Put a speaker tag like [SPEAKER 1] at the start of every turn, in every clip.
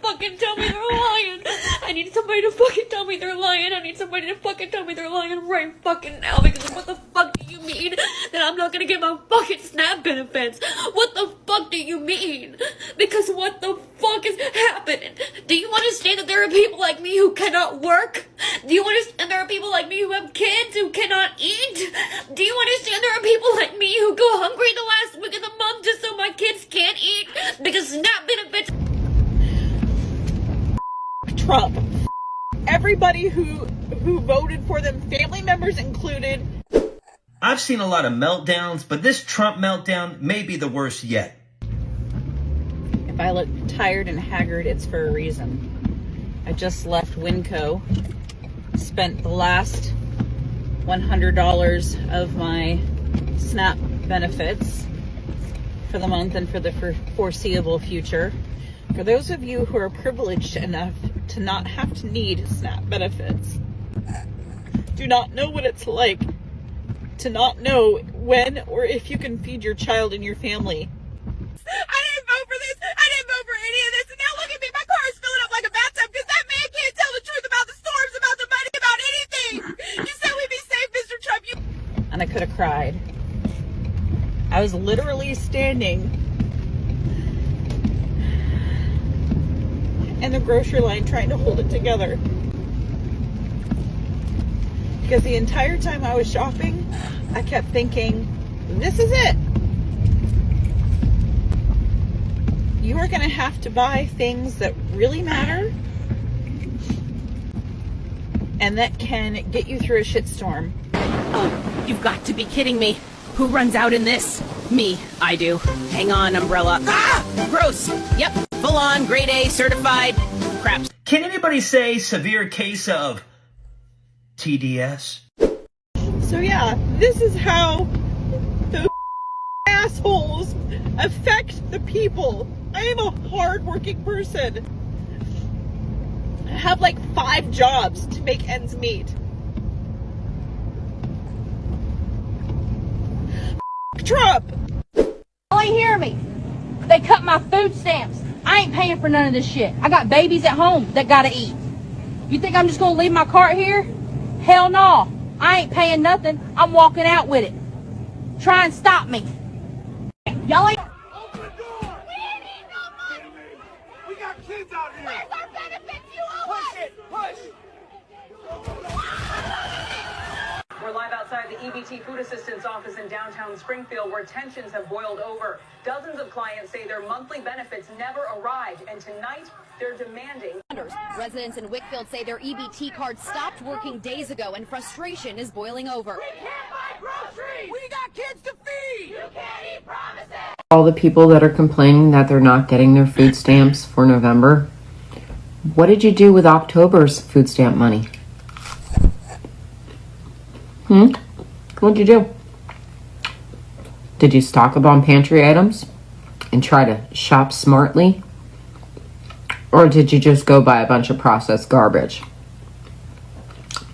[SPEAKER 1] fucking tell me they're lying. I need somebody to fucking tell me they're lying. I need somebody to fucking tell me they're lying right fucking now, because what the fuck do you mean that I'm not gonna get my fucking SNAP benefits? What the fuck do you mean? Because what the fuck is happening? Do you understand that there are people like me who cannot work? Do you understand there are people like me who have kids who cannot eat? Do you understand there are people like me who go hungry the last week of the month just so my kids can't eat because SNAP benefits?
[SPEAKER 2] Trump. Everybody who voted for them, family members included.
[SPEAKER 3] I've seen a lot of meltdowns, but this Trump meltdown may be the worst yet.
[SPEAKER 2] If I look tired and haggard, it's for a reason. I just left Winco, spent the last $100 of my SNAP benefits for the month and for the foreseeable future. For those of you who are privileged enough to not have to need SNAP benefits, do not know what it's like to not know when or if you can feed your child and your family.
[SPEAKER 4] I didn't vote for this. I didn't vote for any of this. And now look at me. My car is filling up like a bathtub because that man can't tell the truth about the storms, about the money, about anything. You said we'd be safe, Mr. Trump.
[SPEAKER 2] And I could have cried. I was literally standing in the grocery line trying to hold it together. Because the entire time I was shopping, I kept thinking, this is it. You are going to have to buy things that really matter and that can get you through a shitstorm.
[SPEAKER 5] Oh, you've got to be kidding me. Who runs out in this? Me, I do. Hang on, umbrella. Ah! Gross. Yep, full on, grade A, certified. Crap.
[SPEAKER 3] Can anybody say severe case of TDS?
[SPEAKER 2] So yeah, this is how those assholes affect the people. I am a hard-working person. I have like 5 jobs to make ends meet. Trump!
[SPEAKER 6] Y'all ain't hear me. They cut my food stamps. I ain't paying for none of this shit. I got babies at home that gotta eat. You think I'm just gonna leave my cart here? Hell no. I ain't paying nothing. I'm walking out with it. Try and stop me. Y'all ain't...
[SPEAKER 4] Open the door. We ain't need no money. We got kids out here. Where's our benefits? You owe us. Push it. Push.
[SPEAKER 7] We're live outside the EBT Food Assistance Office in downtown Springfield, where tensions have boiled over. Dozens of clients say their monthly benefits never arrived, and tonight they're demanding.
[SPEAKER 8] Residents in Wickfield say their EBT card stopped working days ago, and frustration is boiling over.
[SPEAKER 4] We can't buy groceries. We got kids to feed. You can't eat promises.
[SPEAKER 9] All the people that are complaining that they're not getting their food stamps for November, what did you do with October's food stamp money? What'd you do? Did you stock up on pantry items and try to shop smartly? Or did you just go buy a bunch of processed garbage?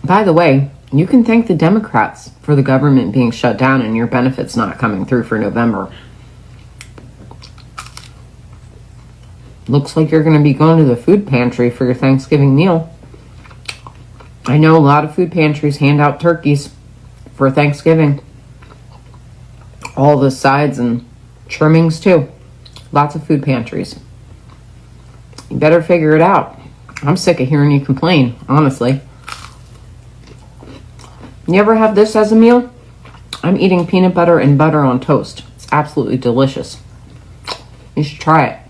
[SPEAKER 9] By the way, you can thank the Democrats for the government being shut down and your benefits not coming through for November. Looks like you're going to be going to the food pantry for your Thanksgiving meal. I know a lot of food pantries hand out turkeys for Thanksgiving. All the sides and trimmings too. Lots of food pantries. You better figure it out. I'm sick of hearing you complain, honestly. You ever have this as a meal? I'm eating peanut butter and butter on toast. It's absolutely delicious. You should try it.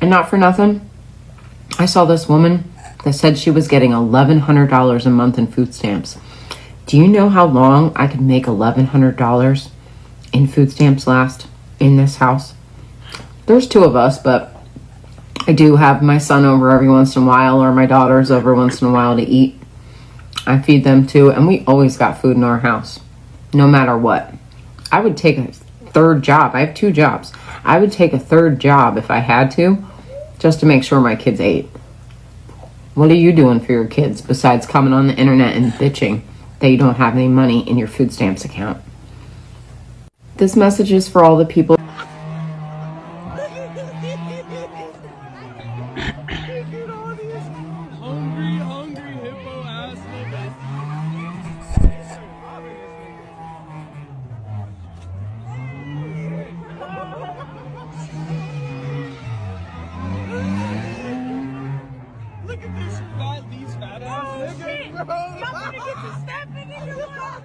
[SPEAKER 9] And not for nothing, I saw this woman that said she was getting $1,100 a month in food stamps. Do you know how long I could make $1,100 in food stamps last in this house? There's 2 of us, but I do have my son over every once in a while, or my daughters over once in a while to eat. I feed them too, and we always got food in our house, no matter what. I would take a 3rd job. I have 2 jobs. I would take a 3rd job if I had to, just to make sure my kids ate. What are you doing for your kids besides coming on the internet and bitching that you don't have any money in your food stamps account? This message is for all the people.
[SPEAKER 4] want to get some snapping in your mouth?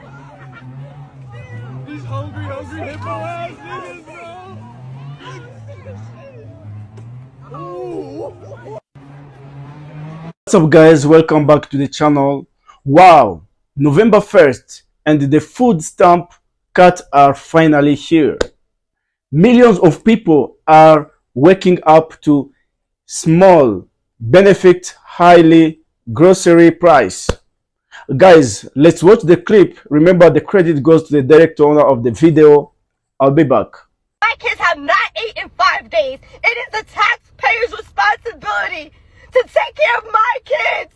[SPEAKER 10] These hungry hippo ass niggas, bro. Ooh. What's up, guys? Welcome back to the channel. Wow, November 1st and the food stamp cuts are finally here. Millions of people are waking up to small benefit highly grocery price. Guys, let's watch the clip. Remember, the credit goes to the direct owner of the video. I'll be back.
[SPEAKER 4] My kids have not eaten in 5 days. It is the taxpayer's responsibility to take care of my kids.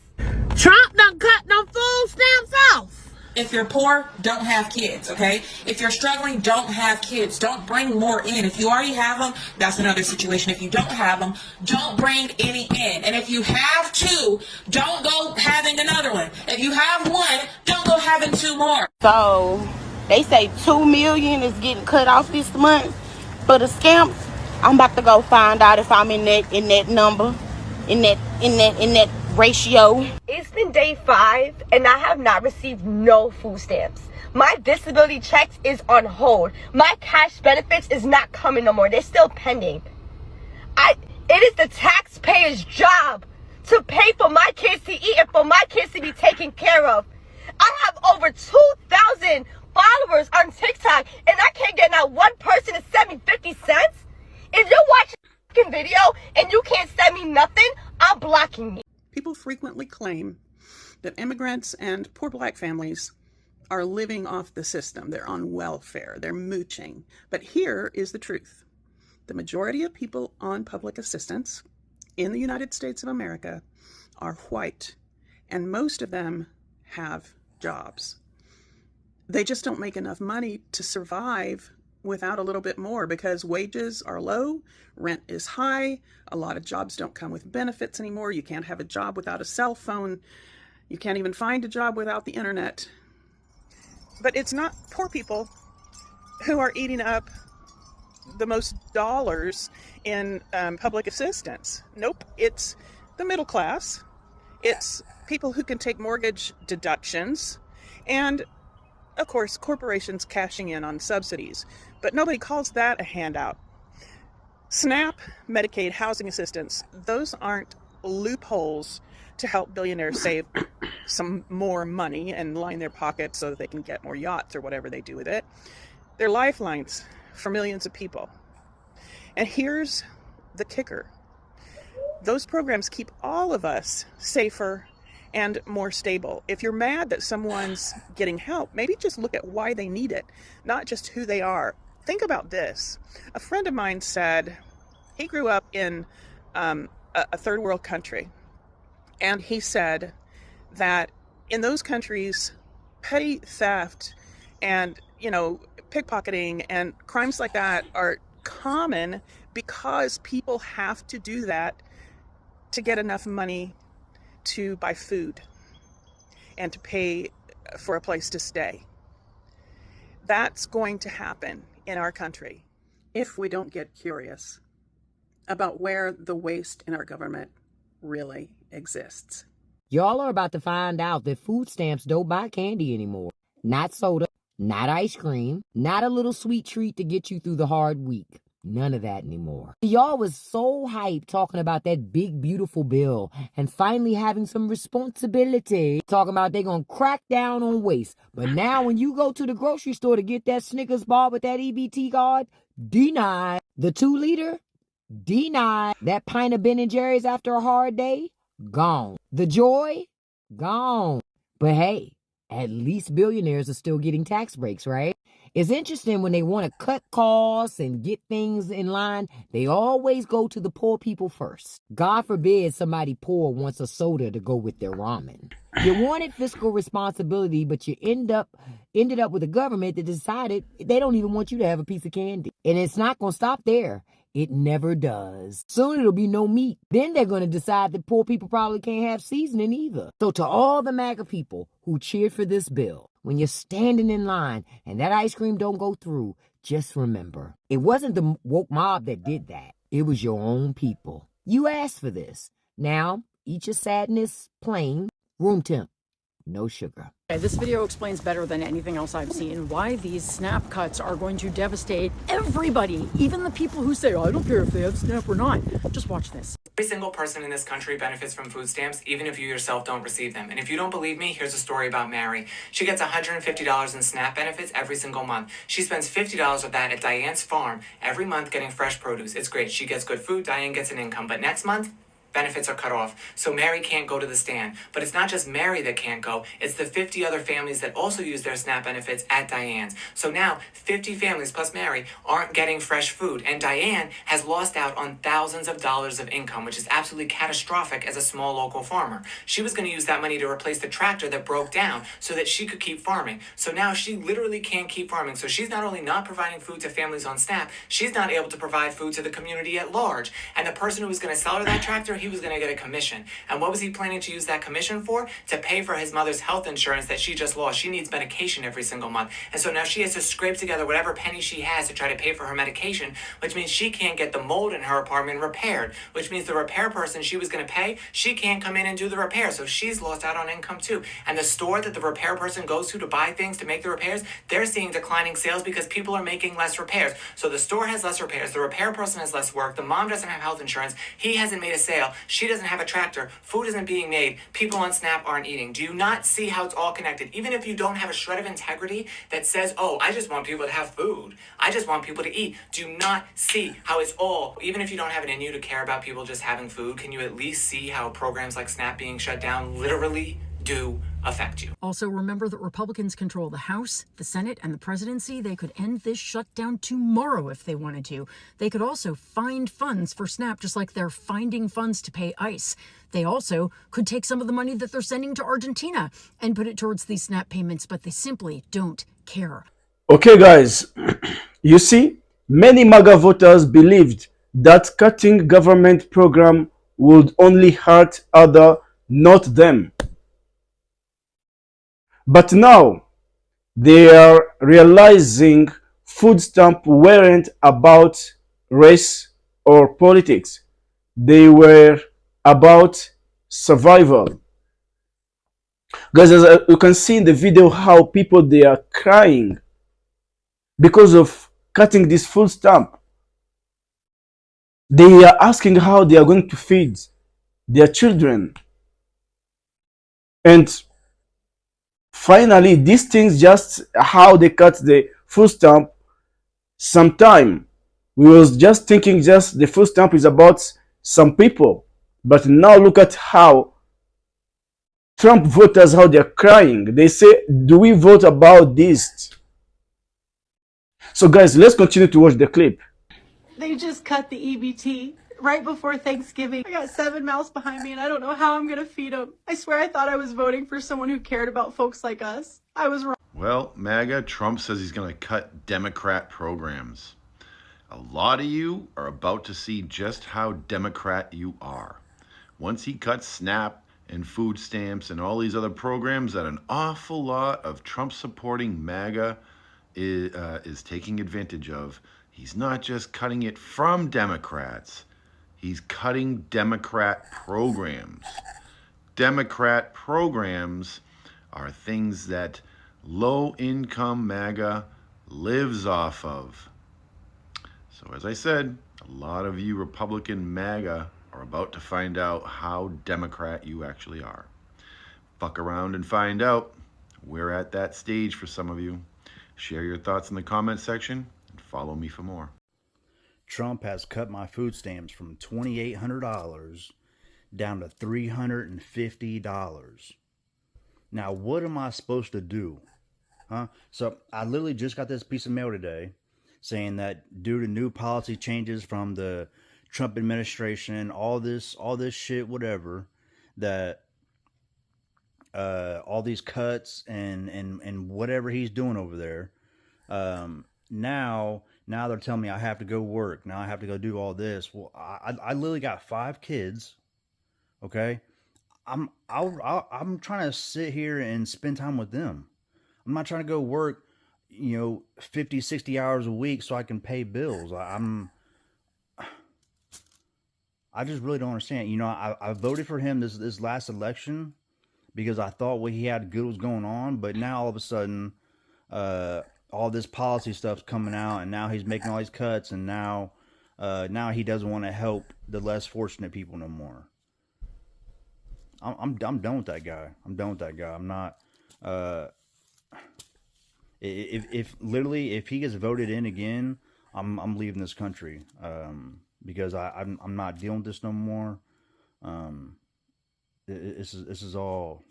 [SPEAKER 6] Trump done cut them food stamps off.
[SPEAKER 11] If you're poor, don't have kids, okay? If you're struggling, don't have kids. Don't bring more in. If you already have them, that's another situation. If you don't have them, don't bring any in. And if you have two, don't go having another one. If you have one, don't go having two more.
[SPEAKER 4] So they say 2 million is getting cut off this month for the scamps. I'm about to go find out if I'm in that number, in that ratio. It's been day 5 and I have not received no food stamps. My disability checks is on hold. My cash benefits is not coming no more. They're still pending. It is the taxpayer's job to pay for my kids to eat and for my kids to be taken care of. I have over 2,000 followers on TikTok and I can't get not one person to send me 50 cents. If you're watching a video and you can't send me nothing, I'm blocking you.
[SPEAKER 2] People frequently claim that immigrants and poor black families are living off the system. They're on welfare. They're mooching. But here is the truth. The majority of people on public assistance in the United States of America are white, and most of them have jobs. They just don't make enough money to survive without a little bit more because wages are low, rent is high, a lot of jobs don't come with benefits anymore. You can't have a job without a cell phone. You can't even find a job without the internet. But it's not poor people who are eating up the most dollars in public assistance. Nope, it's the middle class. It's people who can take mortgage deductions and, of course, corporations cashing in on subsidies. But nobody calls that a handout. SNAP, Medicaid, housing assistance, those aren't loopholes to help billionaires save some more money and line their pockets so that they can get more yachts or whatever they do with it. They're lifelines for millions of people. And here's the kicker. Those programs keep all of us safer and more stable. If you're mad that someone's getting help, maybe just look at why they need it, not just who they are. Think about this. A friend of mine said he grew up in a third world country, and he said that in those countries, petty theft and, pickpocketing and crimes like that are common because people have to do that to get enough money to buy food and to pay for a place to stay. That's going to happen in our country if we don't get curious about where the waste in our government really exists.
[SPEAKER 12] Y'all are about to find out that food stamps don't buy candy anymore. Not soda, not ice cream, not a little sweet treat to get you through the hard week. None of that anymore. Y'all was so hyped talking about that big, beautiful bill and finally having some responsibility. Talking about they gonna crack down on waste. But now when you go to the grocery store to get that Snickers bar with that EBT card, denied. The 2-liter, denied. That pint of Ben & Jerry's after a hard day, gone. The joy, gone. But hey, at least billionaires are still getting tax breaks, right? It's interesting when they want to cut costs and get things in line, they always go to the poor people first. God forbid somebody poor wants a soda to go with their ramen. You wanted fiscal responsibility, but you ended up with a government that decided they don't even want you to have a piece of candy. And it's not going to stop there. It never does. Soon it'll be no meat. Then they're going to decide that poor people probably can't have seasoning either. So to all the MAGA people who cheered for this bill, when you're standing in line and that ice cream don't go through, just remember, it wasn't the woke mob that did that. It was your own people. You asked for this. Now, eat your sadness plain, room temp. no sugar.
[SPEAKER 13] This video explains better than anything else I've seen why these SNAP cuts are going to devastate everybody, even the people who say, I don't care if they have SNAP or not. Just watch this.
[SPEAKER 14] Every single person in this country benefits from food stamps, even if you yourself don't receive them. And if you don't believe me, here's a story about Mary. She gets $150 in SNAP benefits every single month. She spends $50 of that at Diane's farm every month getting fresh produce. It's great. She gets good food, Diane gets an income. But next month, benefits are cut off, so Mary can't go to the stand. But it's not just Mary that can't go, it's the 50 other families that also use their SNAP benefits at Diane's. So now, 50 families plus Mary aren't getting fresh food, and Diane has lost out on thousands of dollars of income, which is absolutely catastrophic as a small local farmer. She was going to use that money to replace the tractor that broke down so that she could keep farming. So now she literally can't keep farming. So she's not only not providing food to families on SNAP, she's not able to provide food to the community at large. And the person who was going to sell her that tractor, he was going to get a commission. And what was he planning to use that commission for? To pay for his mother's health insurance that she just lost. She needs medication every single month. And so now she has to scrape together whatever penny she has to try to pay for her medication, which means she can't get the mold in her apartment repaired, which means the repair person she was going to pay, she can't come in and do the repair. So she's lost out on income too. And the store that the repair person goes to buy things to make the repairs, they're seeing declining sales because people are making less repairs. So the store has less repairs, the repair person has less work, the mom doesn't have health insurance, he hasn't made a sale, she doesn't have a tractor, food isn't being made, people on SNAP aren't eating. Do you not see how it's all connected? Even if you don't have a shred of integrity that says, oh, I just want people to have food, I just want people to eat, do you not see how it's all, even if you don't have it in you to care about people just having food, can you at least see how programs like SNAP being shut down literally do affect you?
[SPEAKER 13] Also, remember that Republicans control the House, the Senate, and the presidency. They could end this shutdown tomorrow if they wanted to. They could also find funds for SNAP, just like they're finding funds to pay ICE. They also could take some of the money that they're sending to Argentina and put it towards these SNAP payments, but they simply don't care.
[SPEAKER 10] Okay, guys, you see, many MAGA voters believed that cutting government program would only hurt others, not them. But now they are realizing food stamps weren't about race or politics. They were about survival. Guys, as you can see in the video how people, they are crying because of cutting this food stamp. They are asking how they are going to feed their children. And finally, these things, just how they cut the food stamp, sometime we was just thinking just the food stamp is about some people. But now look at how Trump voters, how they're crying. They say, do we vote about this? So guys, let's continue to watch the clip.
[SPEAKER 15] They just cut the EBT right before Thanksgiving. I got 7 mouths behind me and I don't know how I'm going to feed them. I swear I thought I was voting for someone who cared about folks like us. I was wrong.
[SPEAKER 16] Well, MAGA, Trump says he's going to cut Democrat programs. A lot of you are about to see just how Democrat you are. Once he cuts SNAP and food stamps and all these other programs that an awful lot of Trump-supporting MAGA is taking advantage of, he's not just cutting it from Democrats, he's cutting Democrat programs. Democrat programs are things that low-income MAGA lives off of. So as I said, a lot of you Republican MAGA are about to find out how Democrat you actually are. Fuck around and find out. We're at that stage for some of you. Share your thoughts in the comment section and follow me for more.
[SPEAKER 17] Trump has cut my food stamps from $2,800 down to $350. Now, what am I supposed to do? So I literally just got this piece of mail today saying that due to new policy changes from the Trump administration, all this shit, whatever, that all these cuts and whatever he's doing over there, now they're telling me I have to go work. Now I have to go do all this. Well, I literally got 5 kids. Okay, I'm trying to sit here and spend time with them. I'm not trying to go work, 50, 60 hours a week so I can pay bills. I just really don't understand. I voted for him this last election because I thought what he had good was going on, but now all of a sudden, all this policy stuff's coming out, and now he's making all these cuts, and now he doesn't want to help the less fortunate people no more. I'm done with that guy. I'm done with that guy. I'm not. If literally if he gets voted in again, I'm leaving this country. Because I'm not dealing with this no more. This is all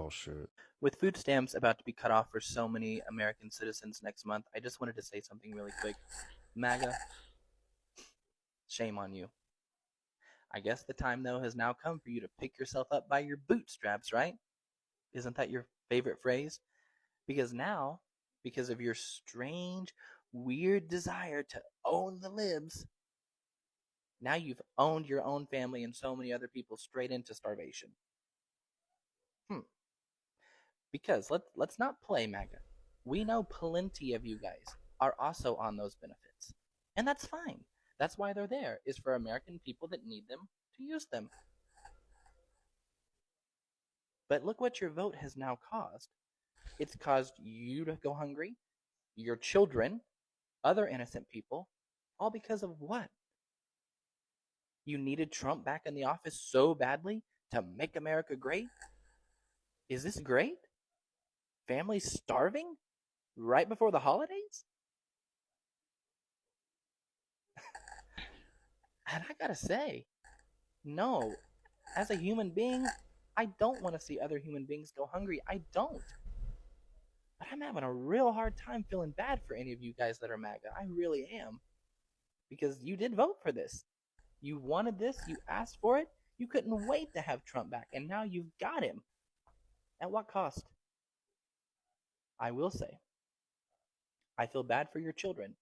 [SPEAKER 17] shit.
[SPEAKER 18] With food stamps about to be cut off for so many American citizens next month, I just wanted to say something really quick. MAGA, shame on you. I guess the time, though, has now come for you to pick yourself up by your bootstraps, right? Isn't that your favorite phrase? Because now, because of your strange, weird desire to own the libs, now you've owned your own family and so many other people straight into starvation. Because let's not play MAGA. We know plenty of you guys are also on those benefits. And that's fine. That's why they're there, is for American people that need them to use them. But look what your vote has now caused. It's caused you to go hungry, your children, other innocent people, all because of what? You needed Trump back in the office so badly to make America great? Is this great? Families starving right before the holidays? And I gotta say, no, as a human being, I don't want to see other human beings go hungry. I don't. But I'm having a real hard time feeling bad for any of you guys that are MAGA. I really am. Because you did vote for this. You wanted this. You asked for it. You couldn't wait to have Trump back. And now you've got him. At what cost? I will say, I feel bad for your children.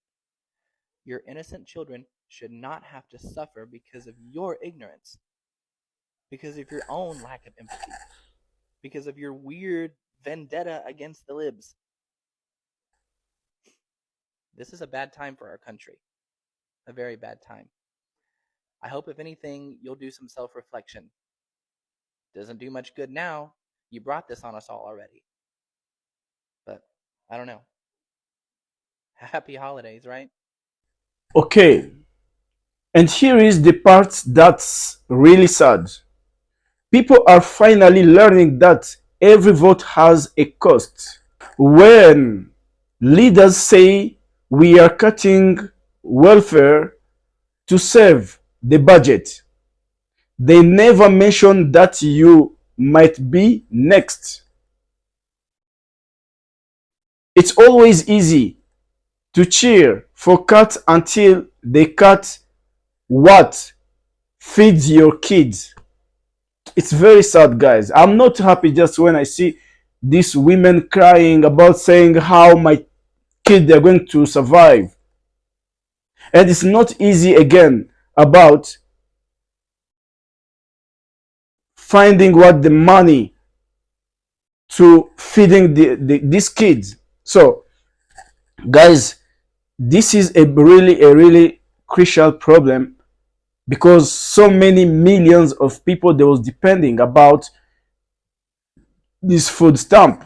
[SPEAKER 18] Your innocent children should not have to suffer because of your ignorance. Because of your own lack of empathy. Because of your weird vendetta against the libs. This is a bad time for our country. A very bad time. I hope, if anything, you'll do some self-reflection. Doesn't do much good now. You brought this on us all already. But, I don't know. Happy holidays, right?
[SPEAKER 10] Okay. And here is the part that's really sad. People are finally learning that every vote has a cost. When leaders say we are cutting welfare to save the budget, they never mention that you might be next. It's always easy to cheer for cuts until they cut what feeds your kids. It's very sad, guys. I'm not happy just when I see these women crying about saying how my kids are going to survive. And it's not easy again about finding what the money to feeding these kids. So, guys, this is a really crucial problem, because so many millions of people that was depending about this food stamp.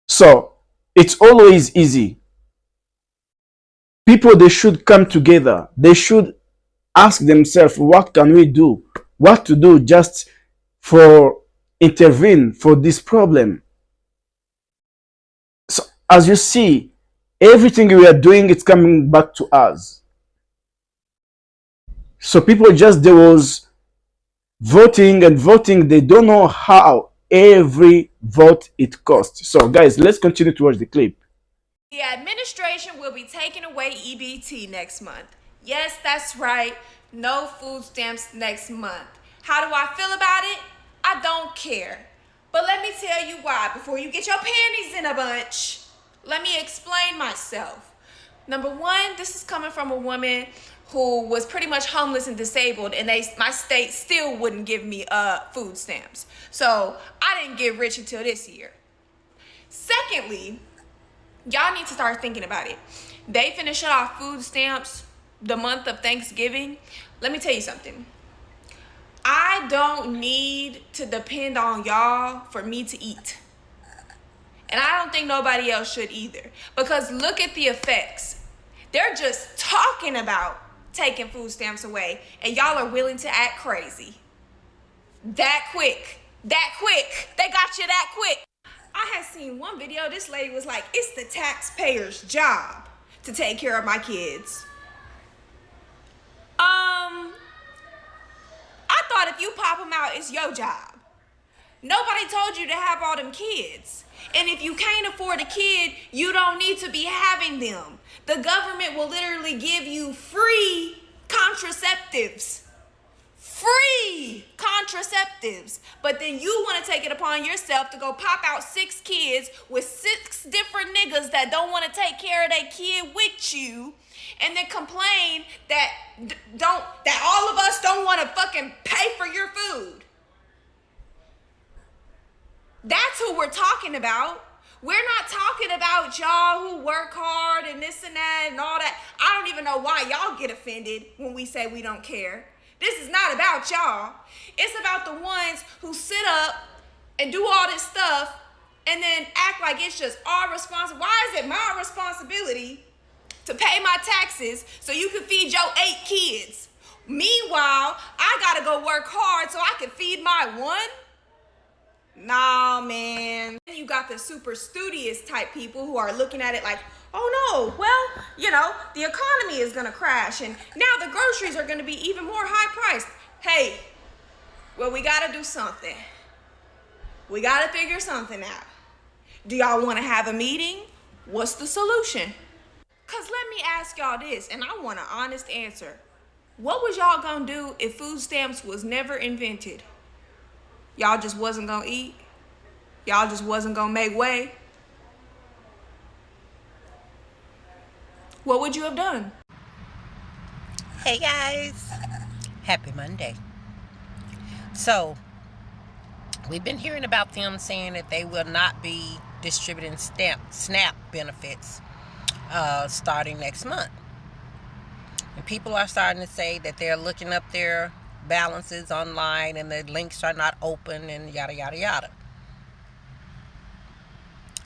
[SPEAKER 10] So it's always easy. People, they should come together. They should ask themselves, what can we do? What to do just for intervene for this problem? So as you see, everything we are doing, it's coming back to us. So people just, there was voting and voting, they don't know how every vote it costs. So guys, let's continue to watch the clip.
[SPEAKER 19] The administration will be taking away EBT next month. Yes, that's right. No food stamps next month. How do I feel about it? I don't care. But let me tell you why before you get your panties in a bunch. Let me explain myself. Number one, this is coming from a woman who was pretty much homeless and disabled, and my state still wouldn't give me food stamps. So I didn't get rich until this year. Secondly, y'all need to start thinking about it. They finna shut off food stamps the month of Thanksgiving. Let me tell you something. I don't need to depend on y'all for me to eat. And I don't think nobody else should either. Because look at the effects. They're just talking about taking food stamps away, and y'all are willing to act crazy. That quick. That quick. They got you that quick. I had seen one video, this lady was like, it's the taxpayer's job to take care of my kids. I thought if you pop them out, it's your job. Nobody told you to have all them kids. And if you can't afford a kid, you don't need to be having them. The government will literally give you free contraceptives. Free contraceptives. But then you want to take it upon yourself to go pop out 6 kids with 6 different niggas that don't want to take care of their kid with you, and then complain that all of us don't want to fucking pay for your food. That's who we're talking about. We're not talking about y'all who work hard and this and that and all that. I don't even know why y'all get offended when we say we don't care. This is not about y'all. It's about the ones who sit up and do all this stuff and then act like it's just our responsibility. Why is it my responsibility to pay my taxes so you can feed your 8 kids? Meanwhile, I gotta go work hard so I can feed my 1? Nah, man. You got the super studious type people who are looking at it like, oh no, well, you know, the economy is gonna crash and now the groceries are gonna be even more high priced. Hey, well, we gotta do something. We gotta figure something out. Do y'all wanna have a meeting? What's the solution? Cause let me ask y'all this, and I want an honest answer. What was y'all gonna do if food stamps was never invented? Y'all just wasn't gonna eat? Y'all just wasn't gonna make way? What would you have done?
[SPEAKER 20] Hey guys, happy Monday. So, we've been hearing about them saying that they will not be distributing SNAP benefits starting next month. And people are starting to say that they're looking up their balances online and the links are not open and yada yada yada.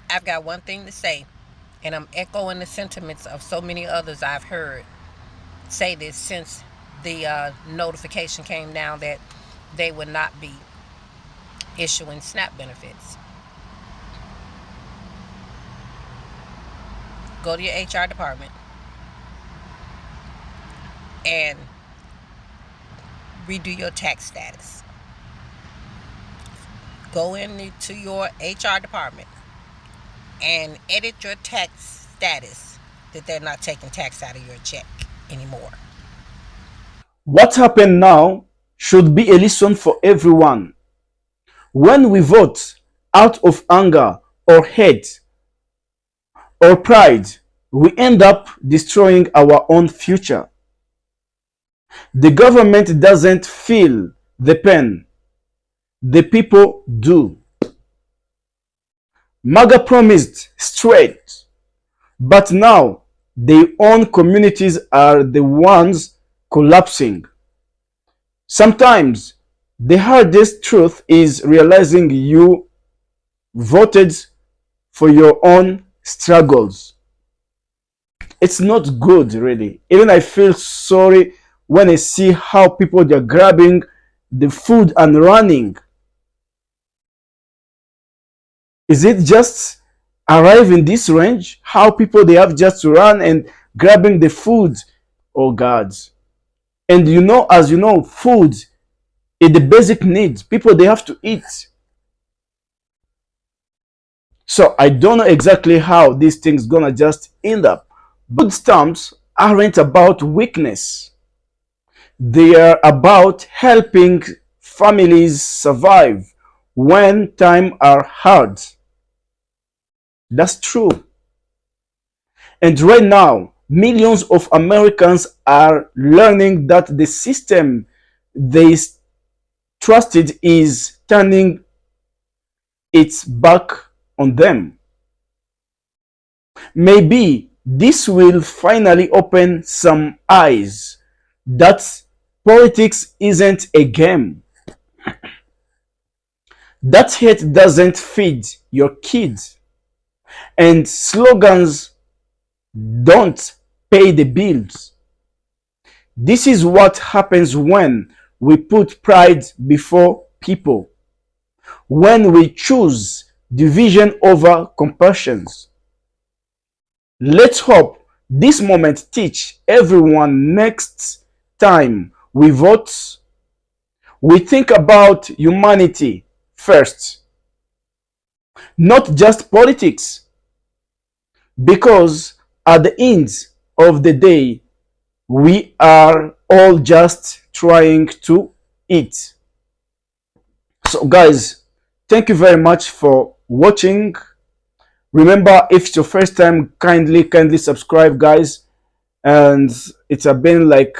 [SPEAKER 20] I've got one thing to say, and I'm echoing the sentiments of so many others I've heard say this since the notification came down that they would not be issuing SNAP benefits. Go to your HR department and redo your tax status. Go into your HR department and edit your tax status that they're not taking tax out of your check anymore.
[SPEAKER 10] What happened now should be a lesson for everyone. When we vote out of anger or hate or pride, we end up destroying our own future. The government doesn't feel the pain. The people do. MAGA promised straight, but now their own communities are the ones collapsing. Sometimes the hardest truth is realizing you voted for your own struggles. It's not good, really. Even I feel sorry when I see how people are grabbing the food and running. Is it just arrive in this range? How people they have just to run and grabbing the food? Oh God. And you know, as you know, food is the basic needs. People they have to eat. So I don't know exactly how these things gonna just end up. Food stamps aren't about weakness. They are about helping families survive when times are hard. That's true. And right now, millions of Americans are learning that the system they trusted is turning its back on them. Maybe this will finally open some eyes that politics isn't a game. That hate doesn't feed your kids, and slogans don't pay the bills. This is what happens when we put pride before people, when we choose division over compassions. Let's hope this moment teach everyone next time we vote, we think about humanity first, not just politics, because at the end of the day, we are all just trying to eat. So guys, thank you very much for watching. Remember, if it's your first time, kindly subscribe, guys. And it's been like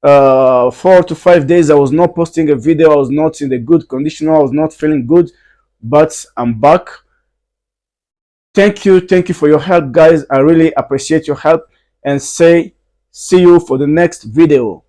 [SPEAKER 10] 4 to 5 days I was not posting a video. I was not in a good condition. I was not feeling good, but I'm back. Thank you for your help, guys. I really appreciate your help, and see you for the next video.